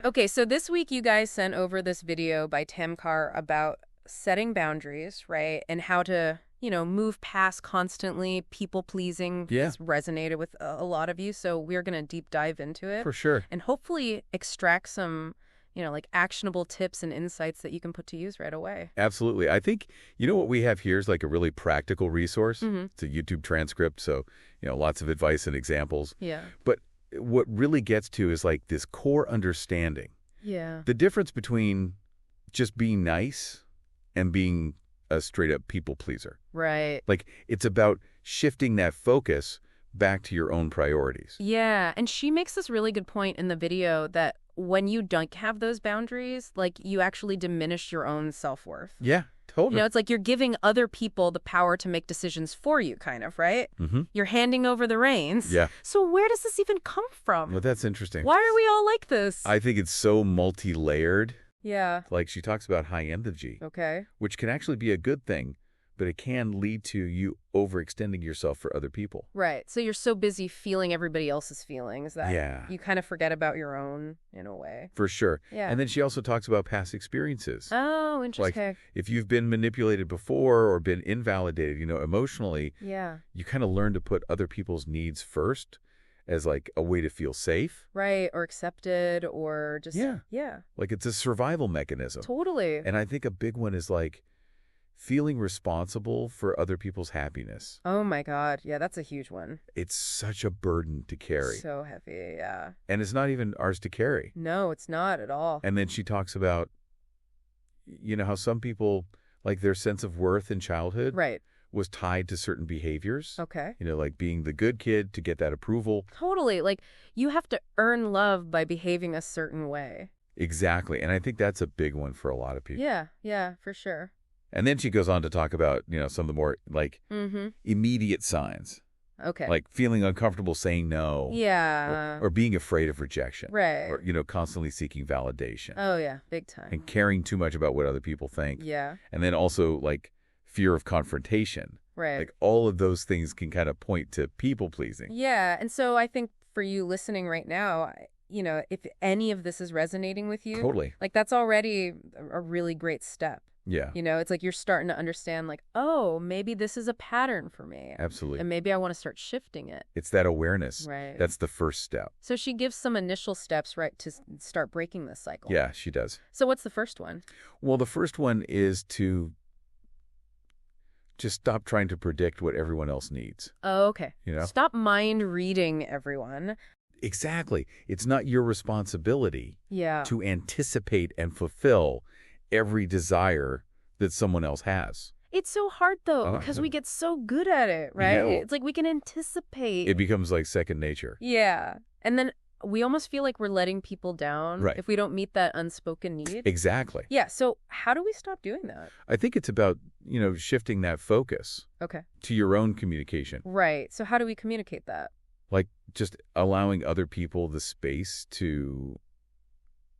Okay, so this week you guys sent over this video by Tam Kaur about setting boundaries, right? And how to, move past constantly people-pleasing. Yeah. This resonated with a lot of you, so we're going to deep dive into it. For sure. And hopefully extract some, like actionable tips and insights that you can put to use right away. Absolutely. I think, what we have here is like a really practical resource. Mm-hmm. It's a YouTube transcript, so, lots of advice and examples. Yeah. But what really gets to is like this core understanding. Yeah. The difference between just being nice and being a straight-up people pleaser. Right. Like, it's about shifting that focus back to your own priorities. Yeah, and she makes this really good point in the video that when you don't have those boundaries, like, you actually diminish your own self-worth. Yeah, totally. It's like you're giving other people the power to make decisions for you, kind of, right? Mm-hmm. You're handing over the reins. Yeah. So where does this even come from? Well, that's interesting. Why are we all like this? I think it's so multi-layered. Yeah. Like, she talks about high energy, Okay. which can actually be a good thing, but it can lead to you overextending yourself for other people. Right. So you're so busy feeling everybody else's feelings that Yeah. you kind of forget about your own, in a way. For sure. Yeah. And then she also talks about past experiences. Oh, interesting. Like, if you've been manipulated before or been invalidated, emotionally, Yeah. you kind of learn to put other people's needs first as like a way to feel safe. Right. Or accepted or just. Yeah. Yeah. Like, it's a survival mechanism. Totally. And I think a big one is like feeling responsible for other people's happiness. Oh my God. Yeah, that's a huge one. It's such a burden to carry. So heavy, yeah. And it's not even ours to carry. No, it's not at all. And then she talks about, how some people, like their sense of worth in childhood Right. was tied to certain behaviors. Okay. Like being the good kid to get that approval. Totally. Like, you have to earn love by behaving a certain way. Exactly. And I think that's a big one for a lot of people. Yeah, for sure. And then she goes on to talk about, some of the more like immediate signs. Okay. Like feeling uncomfortable saying no. Yeah. Or being afraid of rejection. Right. Or, constantly seeking validation. Oh, yeah, big time. And caring too much about what other people think. Yeah. And then also like fear of confrontation. Right. Like all of those things can kind of point to people pleasing. Yeah. And so I think for you listening right now, if any of this is resonating with you, Totally. like that's already a really great step. Yeah. It's like you're starting to understand, like, oh, maybe this is a pattern for me. Absolutely. And maybe I want to start shifting it. It's that awareness. Right. That's the first step. So she gives some initial steps, right, to start breaking this cycle. Yeah, she does. So what's the first one? Well, the first one is to just stop trying to predict what everyone else needs. Oh, okay. Stop mind reading everyone. Exactly. It's not your responsibility Yeah. to anticipate and fulfill every desire that someone else has. It's so hard, though, because we get so good at it, right? It's like we can anticipate. It becomes like second nature. Yeah. And then we almost feel like we're letting people down if we don't meet that unspoken need. Exactly. Yeah. So how do we stop doing that? I think it's about, shifting that focus to your own communication. Right. So how do we communicate that? Like just allowing other people the space to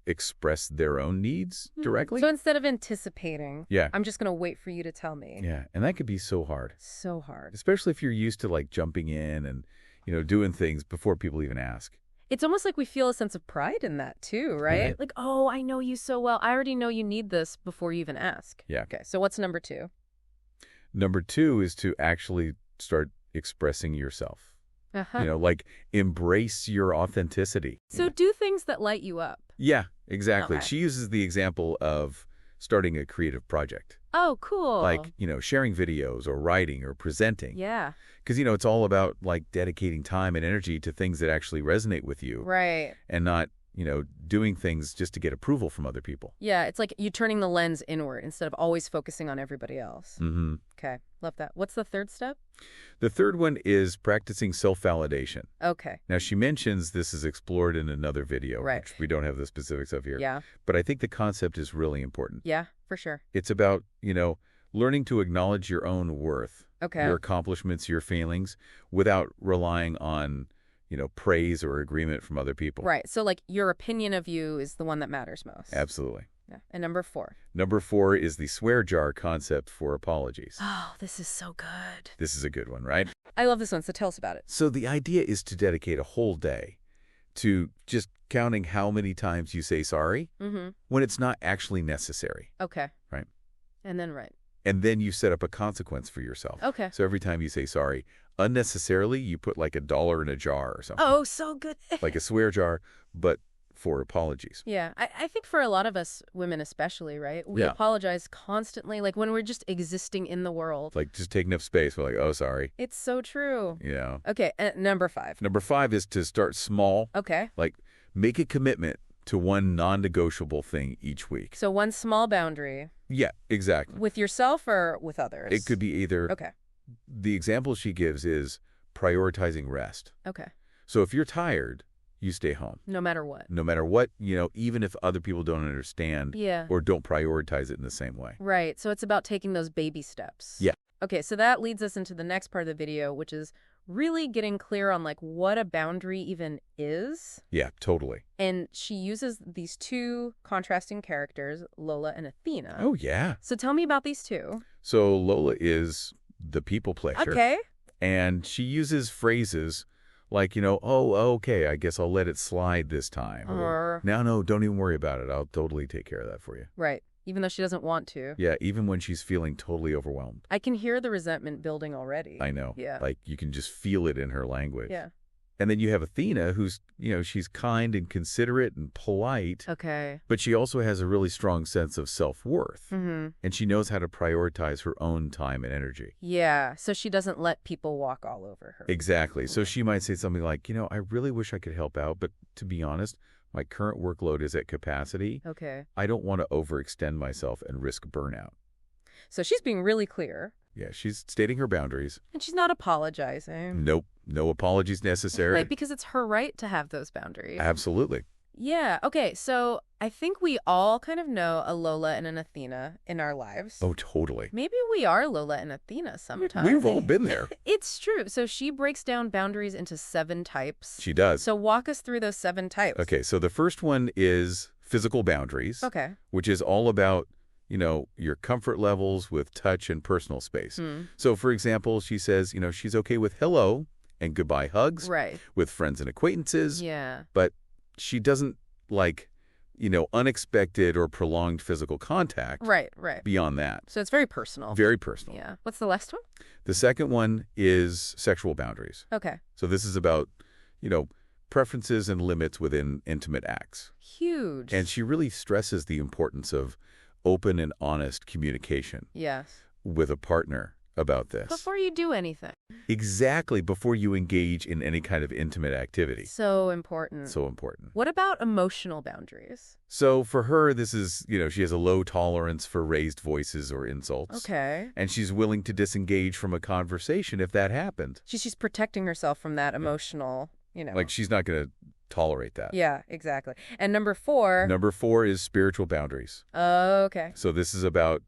express their own needs directly. So instead of anticipating, yeah, I'm just going to wait for you to tell me. Yeah. And that could be so hard. So hard. Especially if you're used to like jumping in and, doing things before people even ask. It's almost like we feel a sense of pride in that too, right? Like, oh, I know you so well. I already know you need this before you even ask. Yeah. Okay. So what's number 2? Number 2 is to actually start expressing yourself. Like embrace your authenticity. So do things that light you up. Yeah, exactly. Okay. She uses the example of starting a creative project. Oh, cool. Like, sharing videos or writing or presenting. Yeah. Because, it's all about like dedicating time and energy to things that actually resonate with you. Right. And not, doing things just to get approval from other people. Yeah, it's like you turning the lens inward instead of always focusing on everybody else. Mm-hmm. Okay, love that. What's the third step? The third one is practicing self-validation. Okay. Now, she mentions this is explored in another video, right, which we don't have the specifics of here. Yeah. But I think the concept is really important. Yeah, for sure. It's about, learning to acknowledge your own worth, your accomplishments, your feelings, without relying on, praise or agreement from other people. Right. So, like, your opinion of you is the one that matters most. Absolutely. Yeah. And number 4? Number 4 is the swear jar concept for apologies. Oh, this is so good. This is a good one, right? I love this one, so tell us about it. So the idea is to dedicate a whole day to just counting how many times you say sorry when it's not actually necessary. Okay. Right. And then right. And then you set up a consequence for yourself. Okay. So every time you say sorry, unnecessarily, you put like $1 in a jar or something. Oh, so good. Like a swear jar, but for apologies. Yeah. I think for a lot of us women especially, right? We apologize constantly, like when we're just existing in the world. Like just taking up space. We're like, oh, sorry. It's so true. Yeah. Okay. Number 5. Number 5 is to start small. Okay. Like make a commitment to one non-negotiable thing each week. So one small boundary. Yeah, exactly. With yourself or with others? It could be either. Okay. The example she gives is prioritizing rest. Okay. So if you're tired, you stay home. No matter what. No matter what, even if other people don't understand or don't prioritize it in the same way. Right. So it's about taking those baby steps. Yeah. Okay, so that leads us into the next part of the video, which is really getting clear on like what a boundary even is. Yeah, totally. And she uses these 2 contrasting characters, Lola and Athena. Oh, yeah. So tell me about these 2. So Lola is the people pleaser. Okay. And she uses phrases like, oh, okay, I guess I'll let it slide this time. Or, no, don't even worry about it. I'll totally take care of that for you. Right. Even though she doesn't want to. Yeah, even when she's feeling totally overwhelmed. I can hear the resentment building already. I know. Yeah. Like you can just feel it in her language. Yeah. And then you have Athena, who's, she's kind and considerate and polite. Okay. But she also has a really strong sense of self-worth. And she knows how to prioritize her own time and energy. Yeah. So she doesn't let people walk all over her. Exactly. So she might say something like, I really wish I could help out, but to be honest, my current workload is at capacity. Okay. I don't want to overextend myself and risk burnout. So she's being really clear. Yeah, she's stating her boundaries. And she's not apologizing. Nope. No apologies necessary. Right, because it's her right to have those boundaries. Absolutely. Yeah. Okay, so I think we all kind of know a Lola and an Athena in our lives. Oh, totally. Maybe we are Lola and Athena sometimes. We've all been there. It's true. So she breaks down boundaries into 7 types. She does. So walk us through those 7 types. Okay, so the first one is physical boundaries. Okay. Which is all about, your comfort levels with touch and personal space. So, for example, she says, she's okay with hello and goodbye hugs. Right. With friends and acquaintances. Yeah. But she doesn't like, unexpected or prolonged physical contact. Right. Beyond that. So it's very personal. Very personal. Yeah. What's the last one? The second one is sexual boundaries. Okay. So this is about, preferences and limits within intimate acts. Huge. And she really stresses the importance of open and honest communication. Yes. With a partner about this. Before you do anything. Exactly, before you engage in any kind of intimate activity. So important. So important. What about emotional boundaries? So for her, this is, she has a low tolerance for raised voices or insults. Okay. And she's willing to disengage from a conversation if that happened. She's protecting herself from that emotional, Like she's not going to tolerate that. Yeah, exactly. And number 4. Number 4 is spiritual boundaries. Okay. So this is about,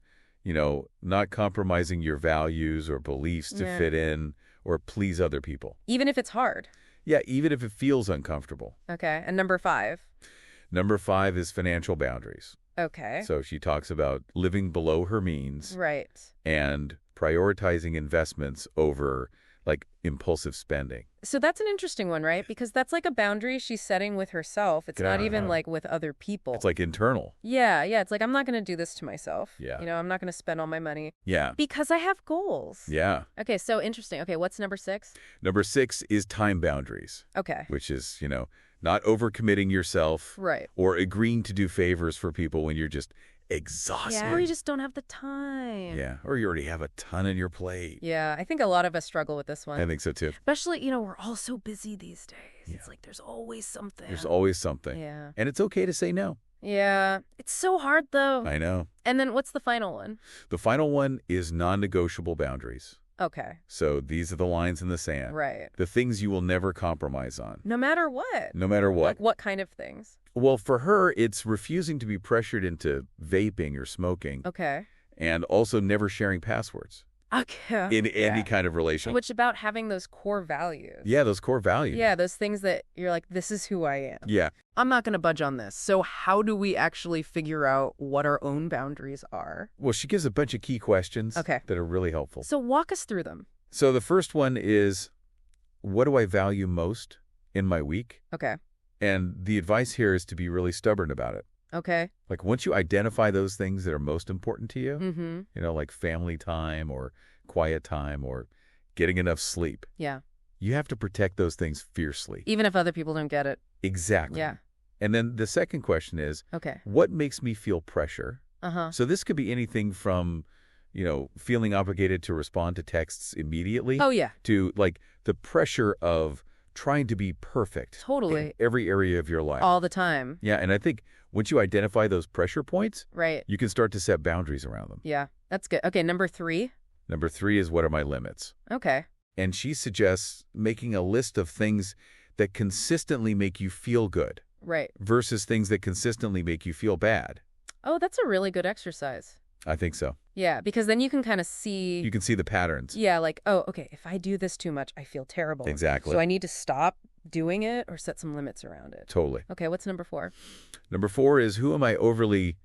not compromising your values or beliefs to fit in or please other people. Even if it's hard. Yeah, even if it feels uncomfortable. Okay. And number 5? Number 5 is financial boundaries. Okay. So she talks about living below her means. Right. And prioritizing investments over like impulsive spending. So that's an interesting one, right? Because that's like a boundary she's setting with herself. It's not even like with other people. It's like internal. Yeah. It's like, I'm not going to do this to myself. Yeah. I'm not going to spend all my money. Yeah. Because I have goals. Yeah. Okay, so interesting. Okay, what's number 6? Number 6 is time boundaries. Okay. Which is, not overcommitting yourself. Right. Or agreeing to do favors for people when you're just exhausted. Yeah, or you just don't have the time. Yeah, or you already have a ton on your plate. Yeah, I think a lot of us struggle with this one. I think so too. Especially, we're all so busy these days. Yeah. It's like there's always something. There's always something. Yeah. And it's okay to say no. Yeah. It's so hard, though. I know. And then what's the final one? The final one is non-negotiable boundaries. Okay. So these are the lines in the sand. Right. The things you will never compromise on. No matter what. No matter what. Like what kind of things? Well, for her, it's refusing to be pressured into vaping or smoking. Okay. And also never sharing passwords. Okay. In any kind of relation. Which about having those core values. Yeah, those core values. Yeah, those things that you're like, this is who I am. Yeah. I'm not going to budge on this. So how do we actually figure out what our own boundaries are? Well, she gives a bunch of key questions that are really helpful. So walk us through them. So the first one is, what do I value most in my week? Okay. And the advice here is to be really stubborn about it. Okay. Like once you identify those things that are most important to you, Mm-hmm. like family time or quiet time or getting enough sleep. Yeah. You have to protect those things fiercely. Even if other people don't get it. Exactly. Yeah. And then the second question is, okay, what makes me feel pressure? Uh-huh. So this could be anything from, feeling obligated to respond to texts immediately. Oh, yeah. To like the pressure of trying to be perfect. Totally. In every area of your life. All the time. Yeah, and I think once you identify those pressure points, right, you can start to set boundaries around them. Yeah, that's good. Okay, number 3. Number 3 is, what are my limits? Okay. And she suggests making a list of things that consistently make you feel good. Right. Versus things that consistently make you feel bad. Oh, that's a really good exercise. I think so. Yeah, because then you can kind of see... You can see the patterns. Yeah, like, oh, okay, if I do this too much, I feel terrible. Exactly. So I need to stop doing it or set some limits around it. Totally. Okay, what's number 4? Number 4 is, who am I overly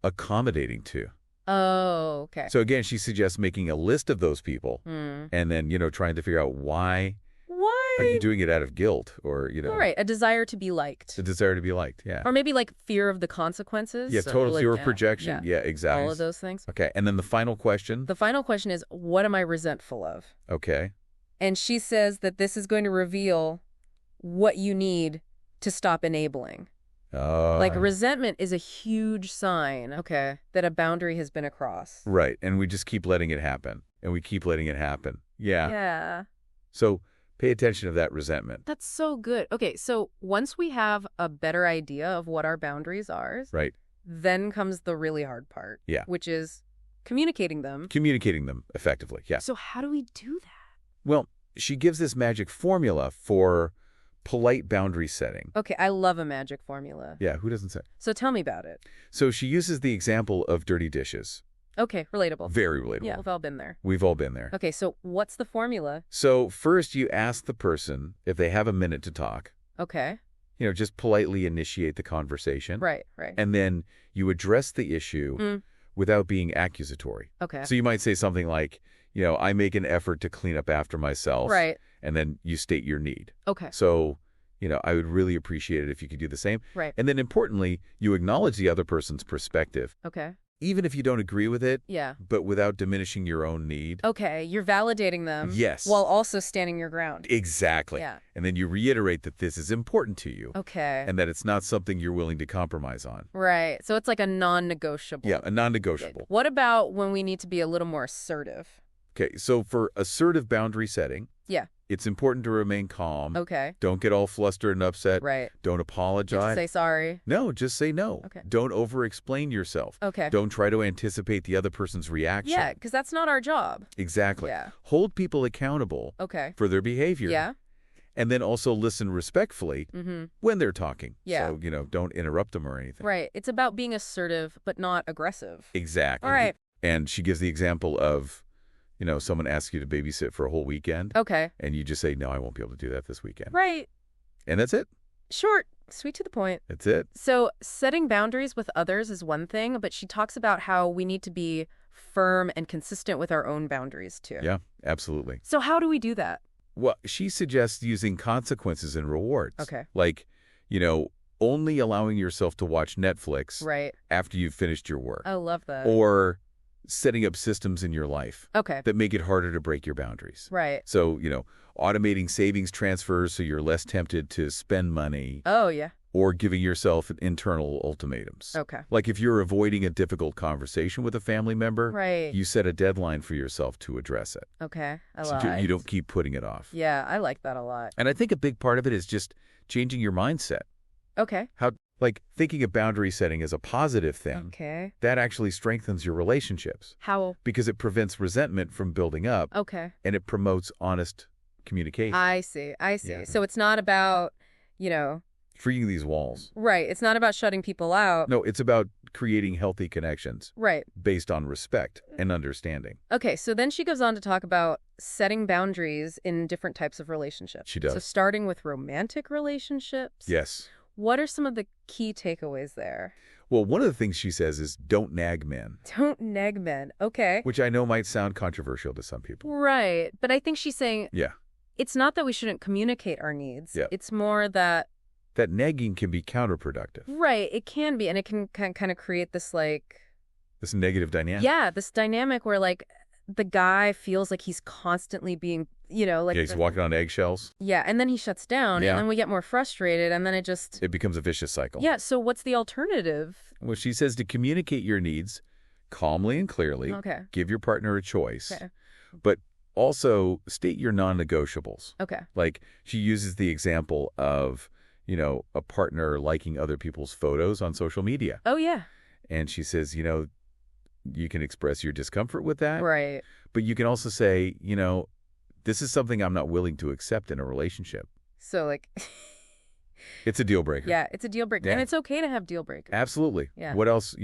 accommodating to? Oh, okay. So again, she suggests making a list of those people and then, trying to figure out why. Are you doing it out of guilt or, All right, a desire to be liked. A desire to be liked, yeah. Or maybe like fear of the consequences. Yeah, total like, fear of projection. Yeah, exactly. All of those things. Okay, and then the final question. The final question is, what am I resentful of? Okay. And she says that this is going to reveal what you need to stop enabling. Like resentment is a huge sign, that a boundary has been crossed. Right, and we just keep letting it happen. And we keep letting it happen. Yeah. Yeah. So pay attention to that resentment. That's so good. Okay, so once we have a better idea of what our boundaries are, right, then comes the really hard part. Yeah. Which is communicating them. Communicating them effectively, yeah. So how do we do that? Well, she gives this magic formula for polite boundary setting. Okay, I love a magic formula. Yeah, who doesn't say? So tell me about it. So she uses the example of dirty dishes. Okay, relatable. Very relatable. Yeah, we've all been there. We've all been there. Okay, so what's the formula? So first you ask the person if they have a minute to talk. Okay. Just politely initiate the conversation. Right, right. And then you address the issue without being accusatory. Okay. So you might say something like, I make an effort to clean up after myself. Right. And then you state your need. Okay. So, I would really appreciate it if you could do the same. Right. And then importantly, you acknowledge the other person's perspective. Okay. Even if you don't agree with it. Yeah. But without diminishing your own need. Okay, you're validating them. Yes. While also standing your ground. Exactly. Yeah. And then you reiterate that this is important to you. Okay. And that it's not something you're willing to compromise on. Right. So it's like a non-negotiable. Yeah, a non-negotiable. What about when we need to be a little more assertive? Okay, so for assertive boundary setting, yeah, it's important to remain calm. Okay. Don't get all flustered and upset. Right. Don't apologize. Just say sorry. No, just say no. Okay. Don't over-explain yourself. Okay. Don't try to anticipate the other person's reaction. Yeah, because that's not our job. Exactly. Yeah. Hold people accountable for their behavior. Yeah. And then also listen respectfully when they're talking. Yeah. So, don't interrupt them or anything. Right. It's about being assertive, but not aggressive. Exactly. All right. And she gives the example of, someone asks you to babysit for a whole weekend. Okay. And you just say, no, I won't be able to do that this weekend. Right. And that's it. Short, sweet to the point. That's it. So setting boundaries with others is one thing, but she talks about how we need to be firm and consistent with our own boundaries too. Yeah, absolutely. So how do we do that? Well, she suggests using consequences and rewards. Okay. Like, only allowing yourself to watch Netflix after you've finished your work. I love that. Or setting up systems in your life that make it harder to break your boundaries. Right. So, automating savings transfers so you're less tempted to spend money. Oh, yeah. Or giving yourself internal ultimatums. Okay. Like if you're avoiding a difficult conversation with a family member, right, you set a deadline for yourself to address it. Okay. So you don't keep putting it off. Yeah, I like that a lot. And I think a big part of it is just changing your mindset. Okay. Like thinking of boundary setting as a positive thing. Okay. That actually strengthens your relationships. How? Because it prevents resentment from building up. Okay. And it promotes honest communication. I see. Yeah. So it's not about, freeing these walls. Right. It's not about shutting people out. No, it's about creating healthy connections. Right. Based on respect and understanding. Okay, so then she goes on to talk about setting boundaries in different types of relationships. She does. So starting with romantic relationships. Yes. What are some of the key takeaways there? Well, one of the things she says is don't nag men. Don't nag men. Okay. Which I know might sound controversial to some people. Right. But I think she's saying yeah, it's not that we shouldn't communicate our needs. Yeah. It's more that that nagging can be counterproductive. Right, it can be, and it can kind of create this, like... This negative dynamic. Yeah, this dynamic where, like, the guy feels like he's constantly being, like... Yeah, he's walking on eggshells. Yeah, and then he shuts down, and then we get more frustrated, and then it becomes a vicious cycle. Yeah, so what's the alternative? Well, she says to communicate your needs calmly and clearly. Okay. Give your partner a choice. Okay. But also state your non-negotiables. Okay. Like, she uses the example of, a partner liking other people's photos on social media. Oh, yeah. And she says, you can express your discomfort with that. Right. But you can also say, this is something I'm not willing to accept in a relationship. So, like... It's a deal breaker. Yeah, it's a deal breaker. Yeah. And it's okay to have deal breakers. Absolutely. Yeah. What else?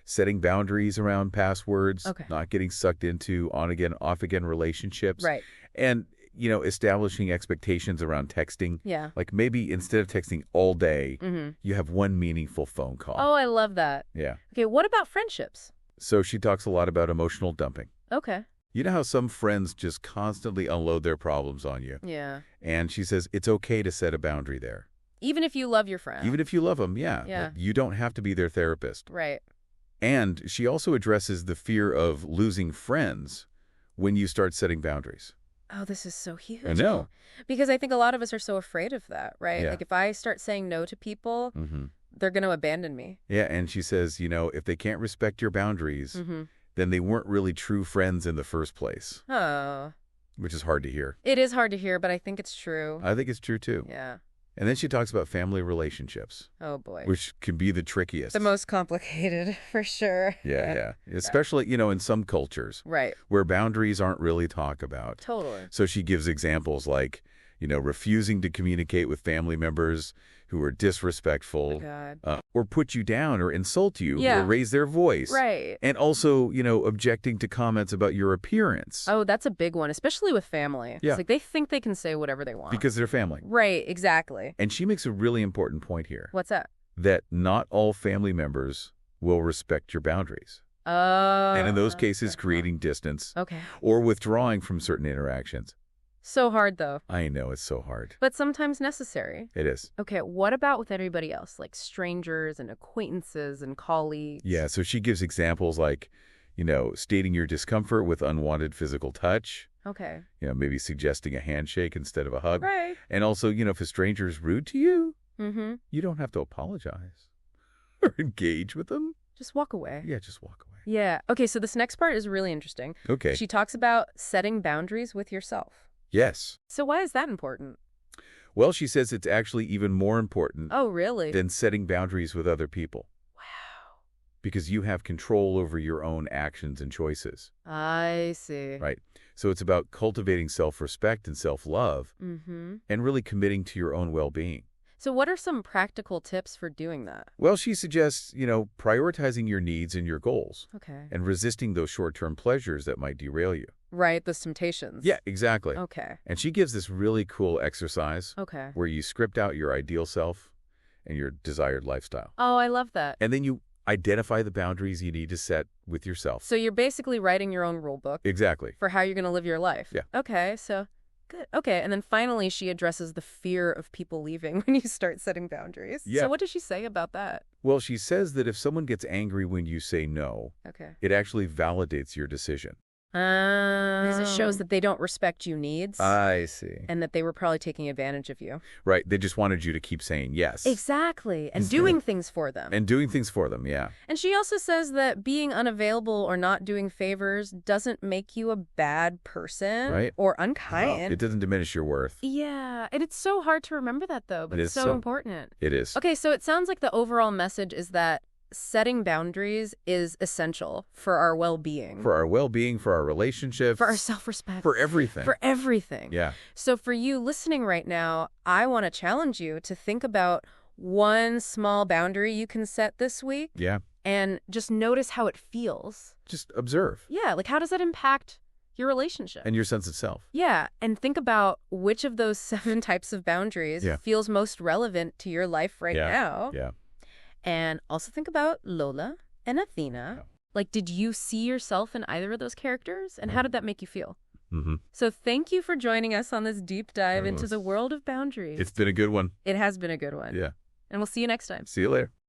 Setting boundaries around passwords, okay. Not getting sucked into on-again, off-again relationships. Right. And, establishing expectations around texting. Yeah. Like maybe instead of texting all day, you have one meaningful phone call. Oh, I love that. Yeah. Okay, what about friendships? So she talks a lot about emotional dumping. Okay. You know how some friends just constantly unload their problems on you? Yeah. And she says it's okay to set a boundary there. Even if you love your friend. Even if you love them, yeah. Yeah. You don't have to be their therapist. Right. And she also addresses the fear of losing friends when you start setting boundaries. Oh, this is so huge. I know. Because I think a lot of us are so afraid of that, right? Yeah. Like if I start saying no to people, they're going to abandon me. Yeah, and she says, if they can't respect your boundaries, then they weren't really true friends in the first place. Oh. Which is hard to hear. It is hard to hear, but I think it's true. I think it's true, too. Yeah. And then she talks about family relationships. Oh, boy. Which can be the trickiest. The most complicated, for sure. Yeah. Especially, in some cultures. Right. Where boundaries aren't really talked about. Totally. So she gives examples like, refusing to communicate with family members who are disrespectful. Oh, God. Or put you down or insult you or raise their voice. Right. And also, objecting to comments about your appearance. Oh, that's a big one, especially with family. Yeah. It's like they think they can say whatever they want. Because they're family. Right, exactly. And she makes a really important point here. What's that? That not all family members will respect your boundaries. Oh. And in those cases, creating distance. Okay. Or withdrawing from certain interactions. So hard, though. I know, it's so hard. But sometimes necessary. It is. Okay, what about with everybody else, like strangers and acquaintances and colleagues? Yeah, so she gives examples like, stating your discomfort with unwanted physical touch. Okay. Maybe suggesting a handshake instead of a hug. Right. And also, if a stranger is rude to you, you don't have to apologize or engage with them. Just walk away. Yeah, just walk away. Yeah. Okay, so this next part is really interesting. Okay. She talks about setting boundaries with yourself. Yes. So why is that important? Well, she says it's actually even more important than setting boundaries with other people. Wow. Because you have control over your own actions and choices. I see. Right. So it's about cultivating self-respect and self-love and really committing to your own well-being. So what are some practical tips for doing that? Well, she suggests, prioritizing your needs and your goals. Okay. And resisting those short-term pleasures that might derail you. Right, those temptations. Yeah, exactly. Okay. And she gives this really cool exercise. Okay. Where you script out your ideal self and your desired lifestyle. Oh, I love that. And then you identify the boundaries you need to set with yourself. So you're basically writing your own rule book. Exactly. For how you're going to live your life. Yeah. Okay, so good. Okay, and then finally she addresses the fear of people leaving when you start setting boundaries. Yeah. So what does she say about that? Well, she says that if someone gets angry when you say no, it actually validates your decision. Because it shows that they don't respect your needs. I see. And that they were probably taking advantage of you. Right. They just wanted you to keep saying yes. Exactly. And doing things for them. And doing things for them, yeah. And she also says that being unavailable or not doing favors doesn't make you a bad person. Right. Or unkind. No, it doesn't diminish your worth. Yeah. And it's so hard to remember that, though. But it's so important. It is. Okay, so it sounds like the overall message is that setting boundaries is essential for our well-being. For our well-being, for our relationships. For our self-respect. For everything. For everything. Yeah. So for you listening right now, I want to challenge you to think about one small boundary you can set this week. Yeah. And just notice how it feels. Just observe. Yeah, like how does that impact your relationship? And your sense of self. Yeah, and think about which of those 7 types of boundaries feels most relevant to your life right now. Yeah. And also think about Lola and Athena. Like, did you see yourself in either of those characters? And how did that make you feel? So thank you for joining us on this deep dive into the world of boundaries. It's been a good one. It has been a good one. Yeah. And we'll see you next time. See you later.